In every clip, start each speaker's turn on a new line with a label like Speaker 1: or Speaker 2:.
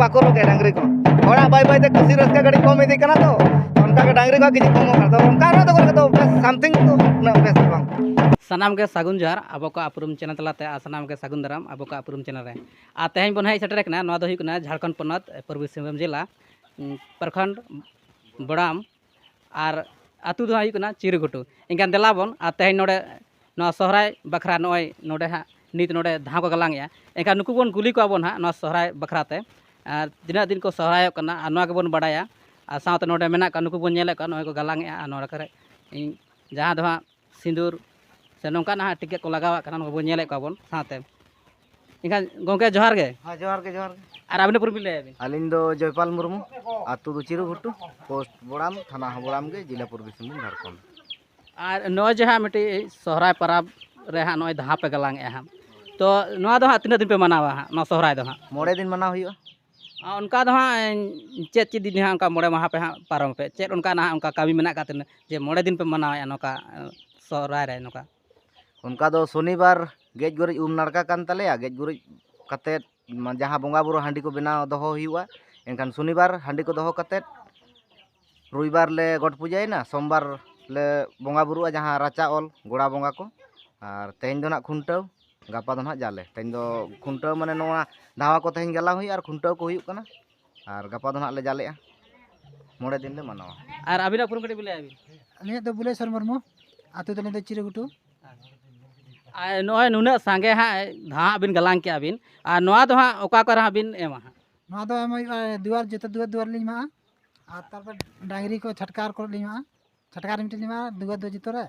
Speaker 1: बाको रोगे डांगरी को होड़ा बाय बाय ते खुशी रस्का गड़ी कम इदी कना तो उनका के डांगरी को किछि कम कर तो उनका रो तो बस समथिंग तो ना बेस बांग
Speaker 2: सानाम के सागुन जोहार अब को अपरूम चैनल तलाते सानाम के सागुन दाराम अब को अपरूम चैनल रे आ तेहन बन हेज सेटर कना नवा दो हुई कना झारखंड पनत पूर्वी सिंहभूम जिला प्रखंड बड़ाम और आतु दो हुई कना चिरगुटू इनकान देलाबन आ तेहन नोडे नवा सहराय बखरा नय नोडे हा नित नोडे धाव को गलांग या एनका नुकु बन कुली को बन हा नवा सहराय बखराते और दिना दिन को सहराय कना आ नवा के बन बडाया आ साथ नोडे मेना का नुकु बन नेले का नय को गलांग या नोडे करे जहां दो सिंदूर से नौका ना टिके को लगावा कना नको बन नेले का बन साथे इनका गोंके जोहार गे
Speaker 1: हां जोहार के
Speaker 2: और आपने पूर्व ले आबी
Speaker 1: अलिन दो जयपाल मुर्मू आतु दो चिरगुटू पोस्ट बड़ाम थाना बड़ाम के जिला पूर्वी सिंहभूम झारखंड
Speaker 2: और नय जे हा मिटी सहराय परब रे हा नय धाव पे गलांग या हा तो नवा दो हा तीन दिन पे मनावा हा न सहराय दो हा
Speaker 1: मोड़े दिन मना हुई
Speaker 2: उनका दो हा चेत दिन हा उनका मोड़े माह पे हा पारम पे चेत उनका ना उनका कमी मेना का जे मोड़े दिन पे मनावा या नोका सहराय रे नोका
Speaker 1: उनका दो शनिवार गेज गुरिज उम नाड़का कान तलेया गेज गुरिज कते जहाँ बोंगा बुरु हांडी को बनाव दोहो हुआ एनखान शनिवार हांडी को दोहो कते रविवार ले गट पूजायना सोमवार ले बोंगा बुरुआ जहाँ राचा ऑल गोड़ा बोंगा को और तेहन दो ना खुंटाव गापा दो ना जाले तेहन दो खुंटाव माने नोआ धावा को तेहन गला हुई और खुंटाव को हुई कना और गापा दो ना ले जाले मोड़े दिन ले मनावा
Speaker 2: और अबिना पुरम कटी बिले आबी
Speaker 3: अलिया दो बुलेश्वर मुर्मू आतु दो चिरगुटू
Speaker 2: नय नुना सांगे हाँ धा बिन गलांग के अबिन और नवा दो हाँ ओका कर बिन एमा
Speaker 3: नवा दो दुआर जत दुआर लिमा और तारपर डांगरी को छटकार को लिमा छटकार मिटे लिमा दुआर दो जतो रे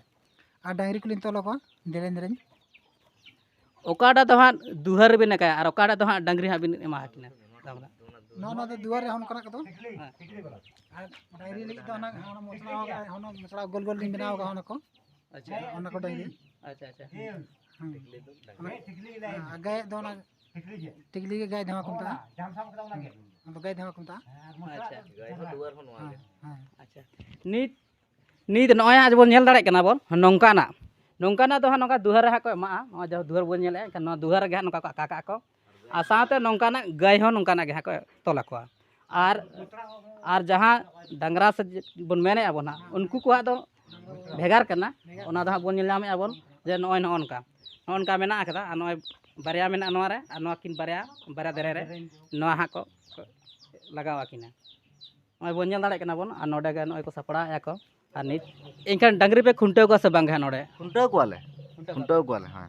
Speaker 3: और डांगरी को लिन तोलो को देलेन देरेन
Speaker 2: ओकाटा दो हाँ दुहर बिन का और ओकाटा दो हाँ डांगरी हाँ बिन एमा किना
Speaker 3: नवा दो दुआर रे हन करा कतो और डांगरी लि दो ना मसला गोल गोल लिन बनाओ का हन को
Speaker 2: अच्छा
Speaker 3: हन को डांगरी
Speaker 2: अच्छा अच्छा
Speaker 3: गाय दो ना टिकली के गाय धमा कुमता हम तो गाय धमा कुमता
Speaker 2: अच्छा
Speaker 1: गाय हो दुआर हो नोआ
Speaker 2: अच्छा नीत नीत नय आज बोन नेल दाड़े कना बोन नोंकाना नोंकाना दो नोका दुहर हा को एमा न जो दुहर बोन नेले न दुहर गे नोका काका को आ साथे नोंकाना गाय हो नोंकाना गे हा को तोला को और जहां डंगरा से बोन मेने आबोन हा उनको को दो भेगार करना ओना दो बोन नेल नामे आबोन जे नय नोनका नोनका मेना आकदा आ नय बारिया मेना नोआ रे आ नोआ किन बारिया दरे रे नोआ हा को लगावा किना नय बोन नेल दाड़े कना बोन आ नोडे गे नय को सपड़ा या को और नित इनखान डांगरी पे खुंटाव को से बांग है नोडे
Speaker 1: खुंटाव को आले हां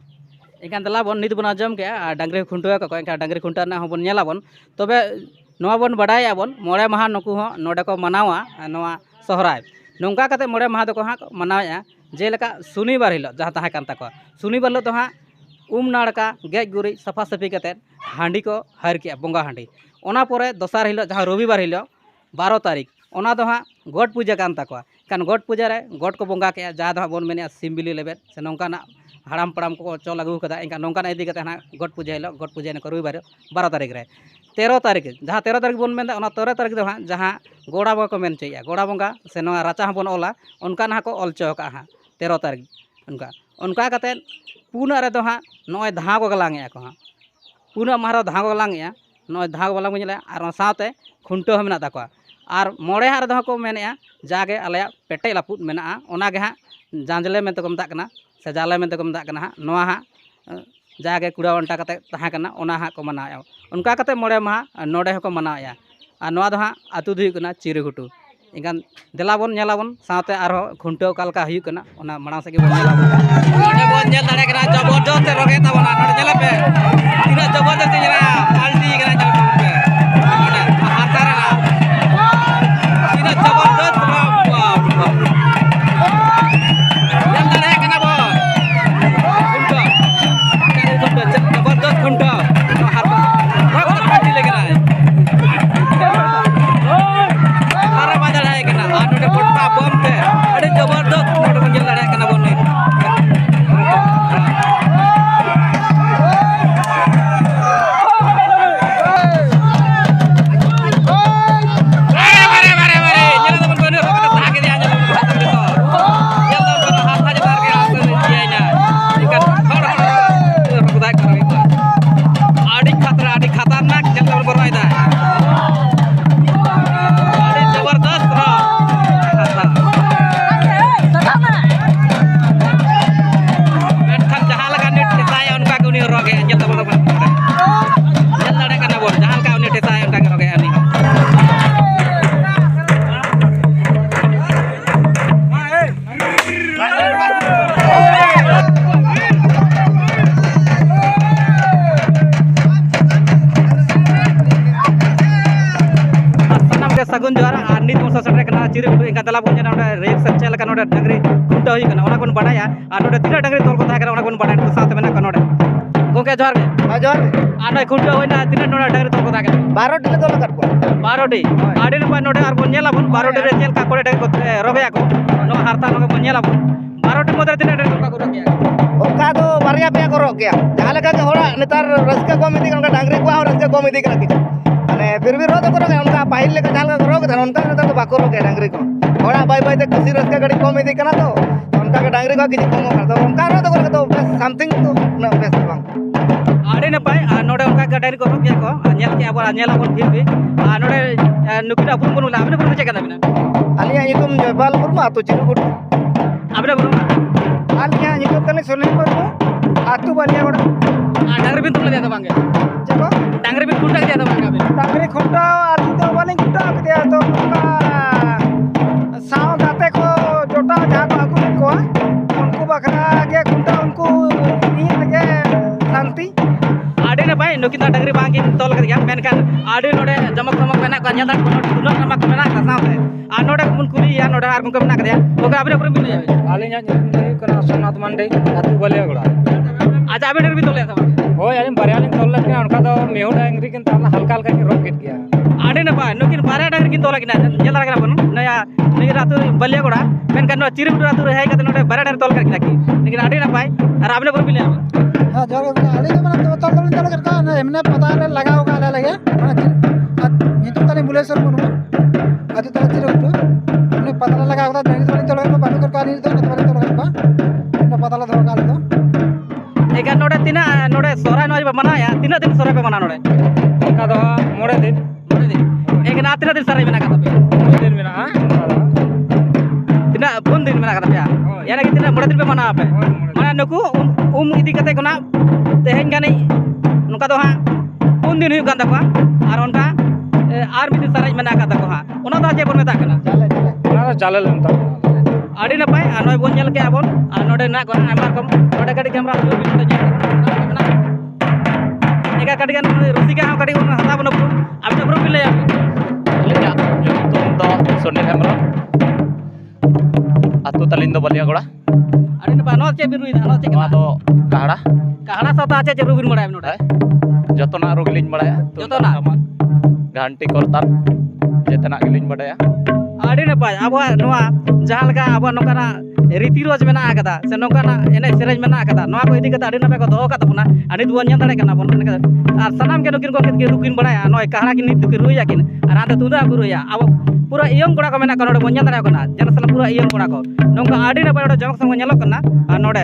Speaker 2: इनखान दला बोन नित बना जम के आ डांगरी खुंटाव को इनखान डांगरी खुंटा ना होबन नेला बोन तबे नोआ बोन बडाया बोन मोड़े माह नुकु हो नोडे को मनावा नोआ सहराय नोंका कते मोड़े माह दो को हा मनाया जेलेका शनिवार हिलो जहाँ तहाँ कान तको शनिवार हिलो तो हाँ उम नाड़का गेज गुरिज सफा सफी कते हांडी को हार के बोंगा हांडी ओना परे दोसार हिलो जहाँ रविवार हिलो 12 तारीख ओना दो हाँ गोट पूजा कान तको कान गोट पूजा रे गोट को बोंगा के जहाँ दो बोन मेने सिम बिली लेबे से नौकाना हाड़ाम पड़ाम को चल लगू कदा इनका नौकाना इदी कते हाँ गोट पूजा हिलो गोट पूजा ने रविवार 12 तारीख रे 13 तारीख जहाँ 13 तारीख बोन मेन 13 तारीख दो हाँ जहाँ गोड़ा बोंगा को मेन चाहिए गोड़ा बोंगा से नवा राचा बोन ओला उनका ना को ऑल चौका हाँ 13 तारीख उनका कते पुना रे दो हाँ नय धाव को गलांग या को हाँ पुना मारो धाव को गलांग या नय धाव वाला को नेला और साथे खुंटो मेना ताको और मोड़े हार दो को मेने जागे आले पेटे लापुद मेना ओना गे हाँ जांजले में तो को मता कना से जाले में तो को मता कना हाँ नवा हाँ जागे कुड़ा वंटा कते तहा कना ओना हाँ को मनाया उनका कते मोड़े माह नोडे को मनाया और नवा दो हाँ आतु दो हुई चिरगुटू इनकान देलाबन नेलाबन साथे आरो खुंटाव कालका हुई कना ओना माड़ा से के बोन नेल दाड़े कना जबरदस्त रोगे तबना नोडे नेला पे तीना जबरदस्त जरा पाल्टी कना चल पे नोडे हातार ना तीना जबरदस्त नेल दाड़े कना बो खुंटाव जबरदस्त खुंटाव हाता रोग पाल्टी लेगना जबरदस्त नोट को जल दाड़े कना बोन चिरी गुटू इनका तला बोन नोडे रेक सच्चा लका नोडे डंगरी खुंटा हुई कना ओना कोन बडाया आ नोडे तीना डंगरी तोल को थाकरा ओना कोन बडाया तो साथ में ना नोडे गोके जोहार गे
Speaker 1: हाँ जोहार
Speaker 2: आ नोय खुंटा होइना तीना नोडे डंगरी तोल को थाकरा
Speaker 1: 12 टी तोल कट को
Speaker 2: 12 टी आडी नपा नोडे आर बोन नेला बोन 12 टी रे चेल का कोडे डंगरी को रोबया को नो हारता नो बोन नेला बोन 12 टी मदर तीना डंगरी को रोबया
Speaker 1: ओका तो बारिया पे करो क्या जहां लगा के होड़ा नेतार रस्का को मिदी उनका डांगरी को और रस्का को मिदी करा कि माने फिर भी रोद करो उनका पाहिल लेके जहां लगा करो के उनका नेतार तो बाको रोके डांगरी को होड़ा बाय बाय ते खुशी रस्का गड़ी को मिदी कना तो उनका के डांगरी को कि कम कर तो उनका रोद करो तो बस समथिंग तो ना बेस्ट बांग
Speaker 2: आडी नपाय आ नोडे उनका गडारी को रोके को नेल के अब नेल अपन फिर भी आ नोडे नुकिना बुन बुन लाबने बुन चेक दाबिना
Speaker 1: आलिया युतुम जयपाल मुर्मू तो चिरुगुट
Speaker 2: आबने बुन
Speaker 1: आलिया युतुम तने सुनील मुर्मू आतु बलिया गोड़ा
Speaker 2: आ डांगरी बिन तुम ले दे बांगे
Speaker 1: चको
Speaker 2: डांगरी बिन खुंटा दिया दे बांगे अबे
Speaker 1: डांगरी खुंटा आलू तो वाले खुंटा दिया तो उनका साव गाते को जोटा जहां को आगु को उनको बखरा के खुंटा उनको नी लगे शांति
Speaker 2: आडी नपाय नुकिना डांगरी बांगे तोल कर गया मेन kan आडी नोडे जमक समक मेना का ᱧᱮᱞ ᱫᱟᱲᱮ ᱠᱚ ᱱᱚᱰᱮ ᱴᱟᱢᱟᱠ ᱢᱮᱱᱟᱜ ᱠᱟ ᱥᱟᱶᱛᱮ ᱟᱨ ᱱᱚᱰᱮ ᱵᱚᱱ ᱠᱩᱞᱤᱭᱟ ᱱᱚᱰᱮ ᱟᱨ ᱜᱚᱝᱠᱮ ᱢᱮᱱᱟᱜ ᱠᱟᱫᱮᱭᱟ ᱜᱚᱝᱠᱮ ᱟᱵᱤᱱ ᱯᱩᱨᱟᱹ ᱵᱤᱱ ᱞᱟᱹᱭᱟ
Speaker 4: ᱟᱹᱞᱤᱧᱟᱜ ᱧᱩᱛᱩᱢ ᱫᱚ ᱦᱩᱭᱩᱜ ᱠᱟᱱᱟ ᱥᱳᱢᱱᱟᱛᱷ ᱢᱟᱱᱰᱤ ᱟᱹᱛᱩ ᱵᱟᱞᱤᱭᱟᱜᱚᱲᱟ
Speaker 2: ᱟᱪᱪᱷᱟ ᱟᱵᱤᱱ ᱵᱤᱱ ᱛᱚᱞᱮᱭᱟ ᱥᱮ ᱵᱟᱝ
Speaker 4: ᱦᱳᱭ ᱟᱹᱞᱤᱧ ᱵᱟᱨᱭᱟ ᱞᱤᱧ ᱛᱚᱞ ᱞᱮᱫ ᱠᱤᱱᱟ ᱚᱱᱠᱟ ᱫᱚ ᱢᱤᱦᱩ ᱰᱟᱝᱨᱤ ᱠᱤᱱ ᱛᱟᱦᱮᱸ ᱦᱟᱞᱠᱟ ᱦᱟᱞᱠᱟ ᱠᱤᱱ ᱨᱚᱜ ᱠᱮᱫ ᱜᱮᱭᱟ
Speaker 2: आडी नपाय नुकिन बारे डांगरी किन तोल किना ᱧᱮᱞ ᱫᱟᱲᱮ ᱠᱟᱱᱟ ᱵᱚᱱ नया नियर आतु बलियागोड़ा मेनkan ᱱᱚᱣᱟ चिरिगुटू आतु रे हेय कते नोडे बारे डांगरी तोल कर किना की लेकिन आडी नपाय आर आबने पुरु बिन लैया
Speaker 3: हाँ जोर आली तो मैंने तो तोल करता है हमने पता ले लगा होगा ले लगे नीतु तने बुलेश्वर मुर्मू अति तरह चिरुगुटू हमने पता लगा होगा डांगरी तोल तोल कर बाटू कर काली तो नतवाली तोल कर हमने पता लगा होगा तो
Speaker 2: एका नोडे तिना नोडे सोराय नोय मनाया तिना दिन सोराय पे मना नोडे
Speaker 4: ᱚᱱᱠᱟ ᱫᱚ 9 ᱫᱤᱱ
Speaker 2: मोड़े दिन एक ना तिना दिन सोराय मेना का तबे
Speaker 4: 9 ᱫᱤᱱ ᱢᱮᱱᱟᱜᱼᱟ ᱚᱱᱠᱟ ᱫᱚ
Speaker 2: तिना पुन दिन मेना का तबे यानी कि तिना मोड़े दिन पे मना पे माने नुकु इदी कते कोना तेहेन गानी नुका दो हा पुन दिन हुयु गान तको आर उनका आर मिदी सराय मेना का तको हा ओना दा जे बन मेता कना
Speaker 3: चले चले
Speaker 4: ᱚᱱᱟ ᱫᱚ ᱪᱟᱞᱮ ᱞᱮᱱ ᱛᱟᱵᱚᱱᱟ
Speaker 2: आडी नपाय आ नय बोन नेल के आबोन आ नोडे ना को आमा कम नोडे गाडी कैमरा बिन नोडे मेना एका गाडी गान रुसिका हा गाडी उन हता बन आबे पुरु बिन लैया
Speaker 5: ᱟᱹᱞᱤᱧᱟᱜ ᱧᱩᱛᱩᱢ ᱫᱚ ᱥᱩᱱᱤᱞ ᱦᱮᱢᱵᱨᱚᱢ ᱟᱹᱛᱩ ᱛᱟᱹᱞᱤᱧ ᱫᱚ ᱵᱟᱹᱞᱤᱭᱟᱜᱚᱲᱟ
Speaker 2: आडी नपाय नो चे बिन रुई नो चे
Speaker 5: ᱱᱚᱣᱟ
Speaker 2: कना
Speaker 5: ᱫᱚ ᱠᱟᱦᱲᱟ
Speaker 2: कहड़ा साता चे रुबिन बडाय नोडे
Speaker 5: ᱡᱚᱛᱚᱱᱟᱜ ᱨᱩ ᱜᱮᱞᱤᱧ ᱵᱟᱲᱟᱭᱟ
Speaker 2: ᱡᱚᱛᱚᱱᱟᱜ?
Speaker 5: ᱴᱟᱢᱟᱠ ᱜᱷᱟᱱᱴᱤ ᱠᱚᱨᱛᱟᱞ ᱡᱚᱛᱚᱱᱟᱜ ᱜᱮᱞᱤᱧ ᱵᱟᱲᱟᱭᱟ
Speaker 2: आडी नपाय आबो नोआ जहां लगा आबो नोकाना रीति रिवाज मेना आकदा से नोकाना एने सेरेज मेना आकदा नोआ को इदी कता आडी नपाय को दोहो काता बुना आनी दुवन ᱧᱮᱞ ᱫᱟᱲᱮ ᱠᱟᱱᱟ ᱵᱚᱱ आर सनाम के नुकिन को के रुकिन बडाया नोय कहड़ा कि नित के रुया किन आर आते तुदा को रुया अब पूरा इयम कोड़ा को मेना का नोडे बोन ᱧᱮल ᱫᱟᱲᱮ कना जन सला पूरा इयम कोड़ा को नोका आडी नपाय नोडे जमक संग ᱧᱮᱞᱚᱜ कना आर नोडे